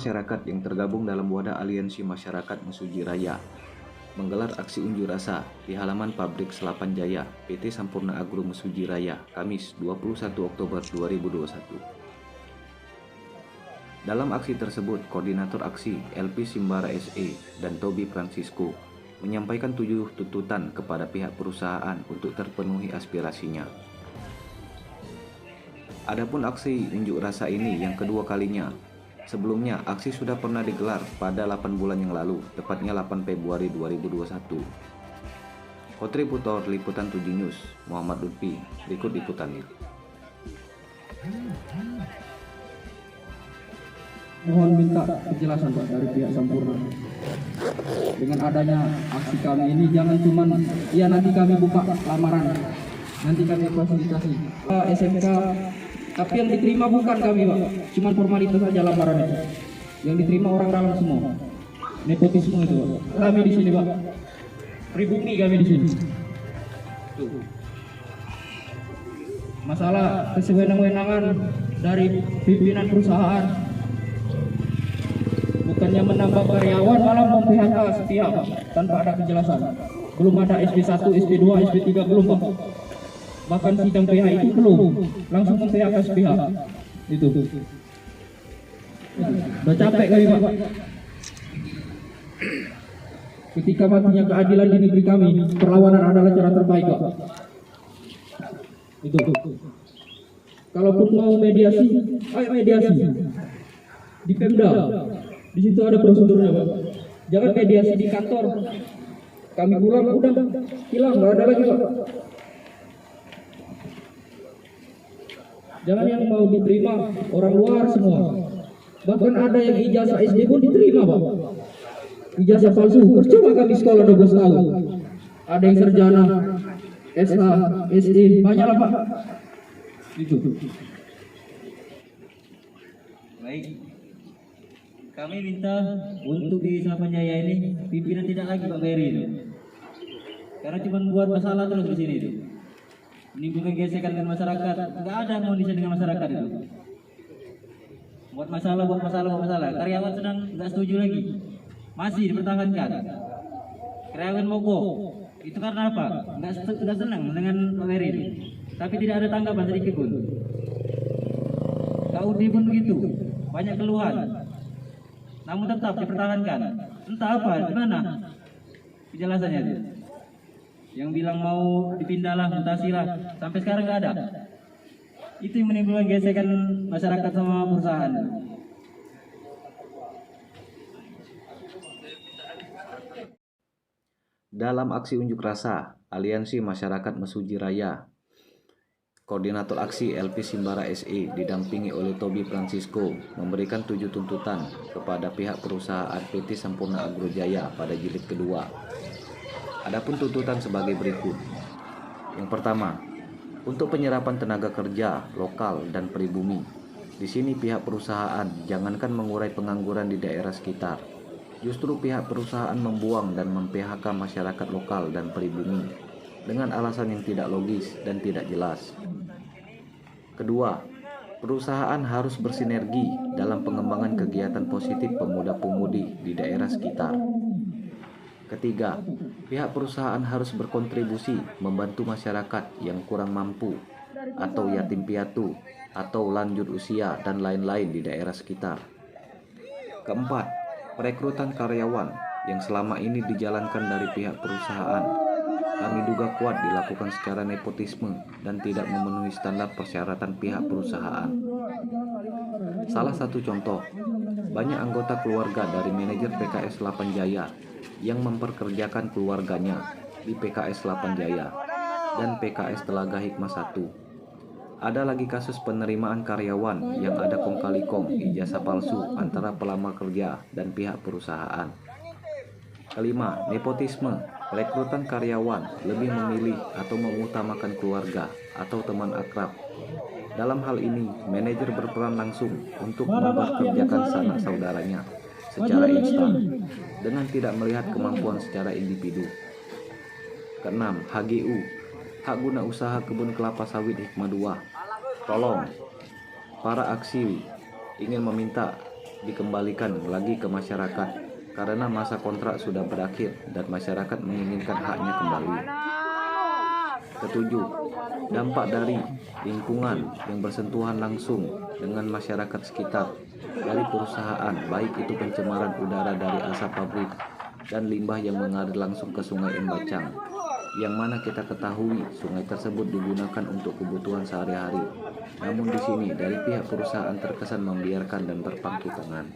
masyarakat yang tergabung dalam wadah Aliansi Masyarakat Mesuji Raya menggelar aksi unjuk rasa di halaman pabrik Selapan Jaya PT Sampurna Agro Mesuji Raya, Kamis 21 Oktober 2021. Dalam aksi tersebut, Koordinator Aksi LP Simbara SE dan Tobi Francisco menyampaikan 7 tuntutan kepada pihak perusahaan untuk terpenuhi aspirasinya. Adapun aksi unjuk rasa ini yang kedua kalinya. Sebelumnya, aksi sudah pernah digelar pada 8 bulan yang lalu, tepatnya 8 Februari 2021. Kontributor Liputan 7 News, Muhammad Lutfi, berikut liputannya. Mohon minta penjelasan Pak dari pihak Sampurna. Dengan adanya aksi kami ini jangan cuma ya nanti kami buka lamaran, nanti kami fasilitasi SMK, tapi yang diterima bukan kami Pak, cuma formalitas saja lamaran itu. Yang diterima orang dalam semua, nepotisme itu Pak. Kami di sini Pak, pribumi kami di sini. Tuh. Masalah kesewenang-wenangan dari pimpinan perusahaan, bukannya menambah karyawan malah memphk sepihak tanpa ada kejelasan. Belum ada SP1, SP2, SP3 belum Pak. Bahkan sidang PH itu belum, langsung memphk sepihak. Itu. Udah capek kami Pak. Ketika matinya keadilan di negeri kami, perlawanan adalah cara terbaik Pak. Itu. Kalaupun mau mediasi, ayo mediasi. Di Pemda. Di situ ada prosedurnya Pak. Jangan mediasi di kantor. Kami pulang udah hilang, nggak ada lagi Pak. Jangan yang mau diterima orang luar semua. Bahkan ada yang ijazah SD pun diterima Pak. Ijazah palsu. Percuma kami sekolah 12 tahun. Ada yang sarjana, SH, SD, banyak lah Pak. Itu. Baik. Kami minta untuk di Selapan Jaya ini pimpinan tidak lagi Pak Ferry itu. Karena cuma buat masalah terus di sini itu. Menimbulkan gesekan dengan masyarakat. Enggak ada harmonisasi dengan masyarakat itu. Buat masalah. Karyawan sedang enggak setuju lagi. Masih dipertahankan. Karyawan mogok. Itu karena apa? Enggak senang dengan Pak Ferry itu. Tapi tidak ada tanggapan sedikit pun. KUD pun begitu. Banyak keluhan. Namun tetap dipertahankan. Entah apa, gimana penjelasannya itu? Yang bilang mau dipindahlah, mutasilah, sampai sekarang nggak ada. Itu yang menimbulkan gesekan masyarakat sama perusahaan. Dalam aksi unjuk rasa, Aliansi Masyarakat Mesuji Raya, Koordinator Aksi LP Simbara SE didampingi oleh Tobi Francisco memberikan 7 tuntutan kepada pihak perusahaan PT Sampurna Agro Jaya pada jilid kedua. Adapun tuntutan sebagai berikut. Yang pertama, untuk penyerapan tenaga kerja lokal dan pribumi. Di sini pihak perusahaan jangankan mengurai pengangguran di daerah sekitar. Justru pihak perusahaan membuang dan mem-PHK masyarakat lokal dan pribumi dengan alasan yang tidak logis dan tidak jelas. Kedua, perusahaan harus bersinergi dalam pengembangan kegiatan positif pemuda-pemudi di daerah sekitar. Ketiga, pihak perusahaan harus berkontribusi membantu masyarakat yang kurang mampu atau yatim piatu atau lanjut usia dan lain-lain di daerah sekitar. Keempat, perekrutan karyawan yang selama ini dijalankan dari pihak perusahaan kami duga kuat dilakukan secara nepotisme dan tidak memenuhi standar persyaratan pihak perusahaan. Salah satu contoh, banyak anggota keluarga dari manajer PKS Selapan Jaya yang memperkerjakan keluarganya di PKS Selapan Jaya dan PKS Telaga Hikmah 1. Ada lagi kasus penerimaan karyawan yang ada kong kali kong ijazah palsu antara pelamar kerja dan pihak perusahaan. Kelima, nepotisme. Rekrutan karyawan lebih memilih atau mengutamakan keluarga atau teman akrab. Dalam hal ini, manajer berperan langsung untuk memperkerjakan sanak saudaranya secara instan dengan tidak melihat kemampuan secara individu. Keenam, HGU, hak guna usaha kebun kelapa sawit Hikmah 2. Tolong, para aksi ingin meminta dikembalikan lagi ke masyarakat karena masa kontrak sudah berakhir dan masyarakat menginginkan haknya kembali. Ketujuh, dampak dari lingkungan yang bersentuhan langsung dengan masyarakat sekitar dari perusahaan, baik itu pencemaran udara dari asap pabrik dan limbah yang mengalir langsung ke Sungai Embacang, yang mana kita ketahui sungai tersebut digunakan untuk kebutuhan sehari-hari. Namun di sini dari pihak perusahaan terkesan membiarkan dan berpangku tangan.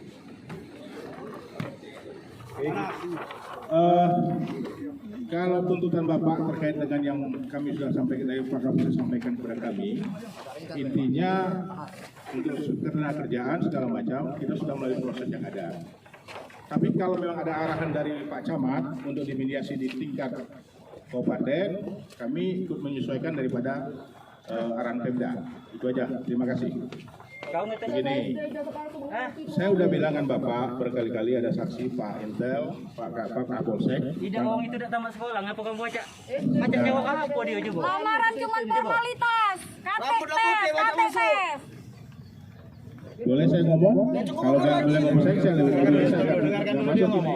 Kalau tuntutan Bapak terkait dengan yang kami sudah sampaikan, dari Pak Kapolres sampaikan kepada kami, intinya untuk ketenagakerjaan segala macam kita sudah melalui proses yang ada. Tapi kalau memang ada arahan dari Pak Camat untuk dimediasi di tingkat kabupaten, kami ikut menyesuaikan daripada arahan Pemda. Itu aja. Terima kasih. Begini, saya udah bilangan Bapak berkali-kali ada saksi Pak Intel, Pak Kapolsek. Tidak, orang itu tidak tamat sekolah, ngapa kamu baca? Macam jawab apa dia coba? Lamaran cuma formalitas. KTP. Boleh saya ngomong? Kalau nggak boleh ngomong saya lebih bisa nggak masuk ini.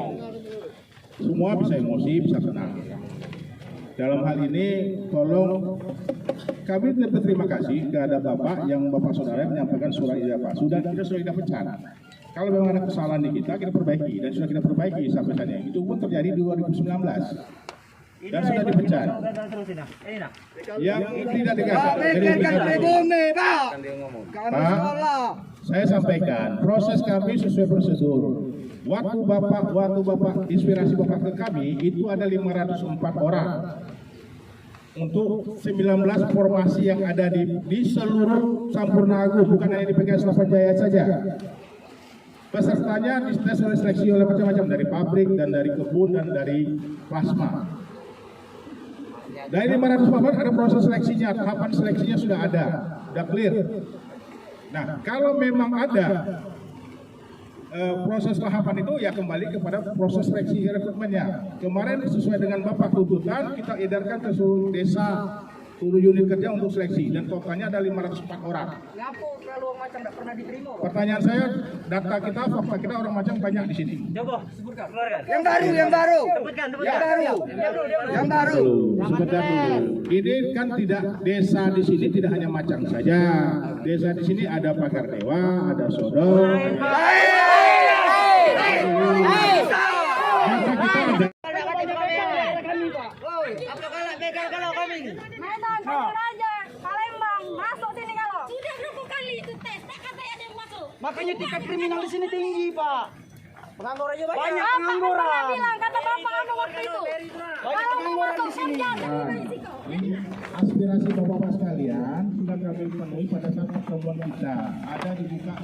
Semua bisa emosi, bisa senang. Dalam hal ini, tolong kami berterima kasih kepada Bapak yang Bapak Saudara menyampaikan surat ijazah sudah kita pecat. Kalau memang ada kesalahan di kita perbaiki dan sudah kita perbaiki sampai saat ini. Itu pun terjadi 2019 dan sudah dipecat. Yang tidak dikasih. Pak, saya sampaikan proses kami sesuai prosedur. Waktu Bapak inspirasi Bapak ke kami itu ada 504 orang untuk 19 formasi yang ada di seluruh Sampurna Agung, bukan hanya di PKS Lapan Jaya saja. Pesertanya dites oleh seleksi oleh macam-macam dari pabrik dan dari kebun dan dari plasma. Dari 504 ada proses seleksinya, tahapan seleksinya sudah ada, sudah clear. Nah, kalau memang ada proses tahapan itu ya kembali kepada proses seleksi rekrutmennya. Kemarin sesuai dengan Bapak tuntutan kita edarkan ke seluruh desa, seluruh unit kerja untuk seleksi dan totalnya ada 504 orang. Kalau macam tidak pernah diterima. Pertanyaan saya, data kita, fakta kita orang macam banyak di sini. Coba sebutkan, keluarkan. Yang baru. Sebutkan. Yang baru. Sebentar dulu. Ini kan tidak desa di sini tidak hanya macam saja. Desa di sini ada Pagar Dewa, ada Sodor. Maka kita ada. Medan, aja. Palembang, masuk sini kalau. Sudah berapa kali itu tes, tak katanya ada yang masuk. Makanya tingkat kriminal di sini tinggi, Pak. Pengangguran aja banyak. Bapak kan pernah bilang, kata Bapak kamu waktu itu. Kalau mau masuk kerja, Ini aspirasi bapak-bapak sekalian sudah kami penuhi pada saat pertemuan kita. Ada dibuka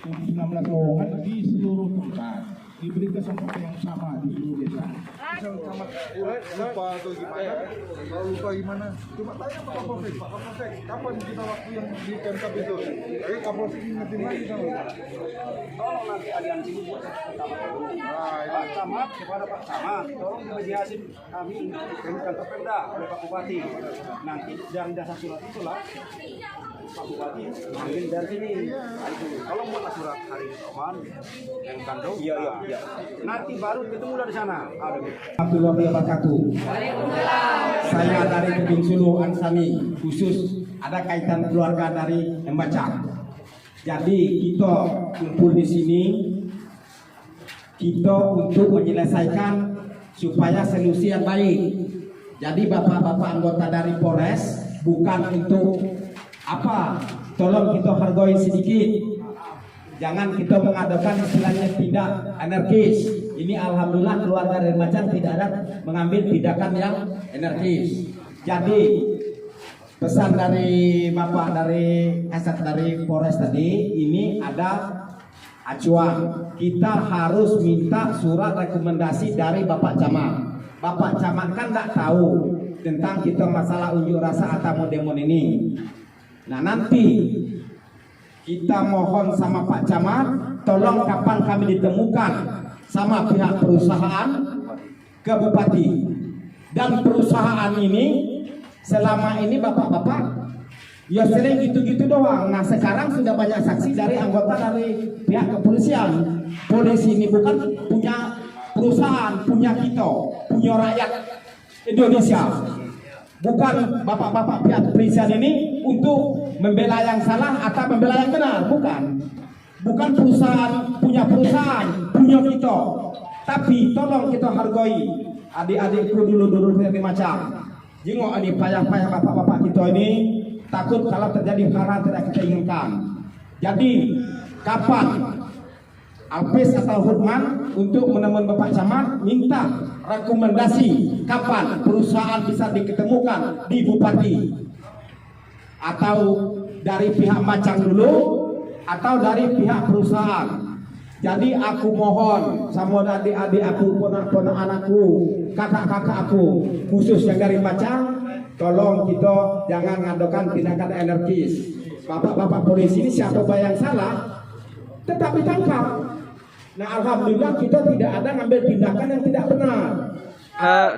19 lowongan di seluruh tempat. Diberi kesempatan yang sama di seluruh desa. Lupa atau gimana? Kalau lupa gimana? Cuma tanya Pak Kapolsek, kapan kita waktu yang di Pemkab itu? Tapi Kapolsek ingetin lagi sama kita. Tolong nanti aliansi buat Pak Camat kepada Pak Camat, tolong dimediasi kami ke kantor Pemda oleh Pak Bupati. Nanti dari dasar surat itulah Pak Bupati ambil dari sini. Kalau buat surat hari Oman yang kandung, iya. Nanti baru ketemu dari sana. Warahmatullahi wabarakatuh. Saya dari Tebing Sulu Ansani, khusus ada kaitan keluarga dari Embacang. Jadi kita kumpul di sini kita untuk menyelesaikan supaya solusi yang baik. Jadi bapak-bapak anggota dari Polres bukan untuk apa, tolong kita hargai sedikit. Jangan kita mengadakan istilahnya tidak anarkis. Ini alhamdulillah keluarga dari Macan tidak ada mengambil tindakan yang anarkis. Jadi pesan dari Bapak dari Kasat dari Polres tadi, ini ada acuan. Kita harus minta surat rekomendasi dari Bapak Camat. Bapak Camat kan tidak tahu tentang kita masalah unjuk rasa atau demo ini. Nah nanti kita mohon sama Pak Camat, tolong kapan kami ditemukan sama pihak perusahaan ke Bupati. Dan perusahaan ini selama ini bapak-bapak Ya sering gitu-gitu doang. Nah sekarang sudah banyak saksi dari anggota dari pihak kepolisian. Polisi ini bukan punya perusahaan, punya kita, punya rakyat Indonesia. Bukan bapak-bapak pihak kepolisian ini untuk membela yang salah atau membela yang benar, bukan. Bukan perusahaan, punya kita. Tapi tolong kita hargai adik-adikku dulu seperti macam. Jengok ini payah-payah bapak-bapak kita ini. Takut kalau terjadi hal-hal tidak kita inginkan. Jadi kapan Alpes atau Hutman untuk menemui Bapak Camat minta rekomendasi kapan perusahaan bisa diketemukan di Bupati, atau dari pihak Macang dulu atau dari pihak perusahaan. Jadi aku mohon sama adik-adik aku, ponak-ponak anakku, kakak-kakak aku, khusus yang dari Macang, tolong kita jangan ngadakan tindakan energis. Bapak-bapak polisi ini siapa yang salah tetap ditangkap. Nah alhamdulillah kita tidak ada ngambil tindakan yang tidak benar.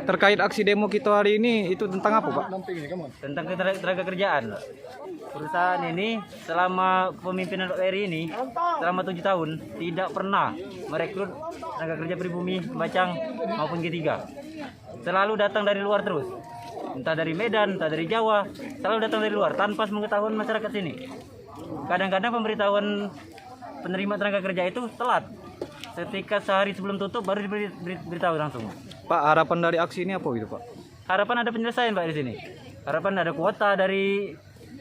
Terkait aksi demo kita hari ini itu tentang apa, Pak? Tentang tenaga kerjaan. Perusahaan ini selama pemimpinan Pak Ferry ini selama 7 tahun tidak pernah merekrut tenaga kerja pribumi, Bacang maupun G3. Selalu datang dari luar terus. Entah dari Medan, entah dari Jawa, selalu datang dari luar tanpa pengetahuan masyarakat sini. Kadang-kadang pemberitahuan penerima tenaga kerja itu telat. Ketika sehari sebelum tutup baru diberitahu langsung. Pak, harapan dari aksi ini apa gitu, Pak? Harapan ada penyelesaian, Pak, di sini. Harapan ada kuota dari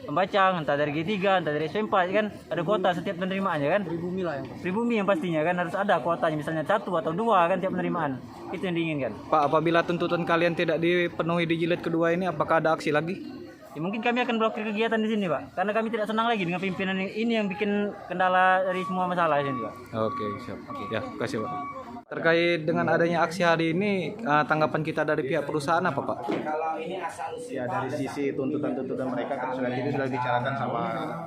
Pembacang, entah dari G3, entah dari SMP, kan ada kuota setiap penerimaannya kan. Pribumi yang pastinya kan harus ada kuotanya, misalnya 1 atau 2 kan tiap penerimaan. Itu yang diinginkan. Pak, apabila tuntutan kalian tidak dipenuhi di jilid kedua ini, apakah ada aksi lagi? Ya, mungkin kami akan blokir kegiatan di sini, Pak. Karena kami tidak senang lagi dengan pimpinan ini yang bikin kendala dari semua masalah di sini, Pak. Oke, siap. Ya, terima kasih, Pak. Terkait dengan adanya aksi hari ini, tanggapan kita dari pihak perusahaan apa, Pak? Ya dari sisi tuntutan-tuntutan mereka kan sudah dibicarakan sama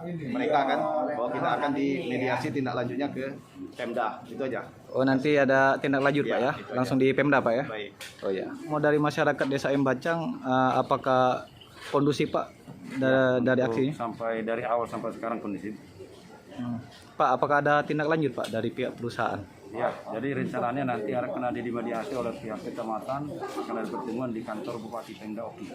mereka kan, bahwa kita akan dimediasi tindak lanjutnya ke Pemda, itu aja. Oh, nanti ada tindak lanjut, Pak ya? Itu Langsung aja. di Pemda, Pak ya? Baik. Oh ya. Mau dari masyarakat Desa Embacang, apakah kondusif, Pak, dari aksi ini? Sampai dari awal sampai sekarang kondisi. Pak, apakah ada tindak lanjut, Pak, dari pihak perusahaan? Ya, jadi rencananya nanti akan ada dimediasi oleh pihak kecamatan, akan ada pertemuan di kantor Bupati Pemda Oki.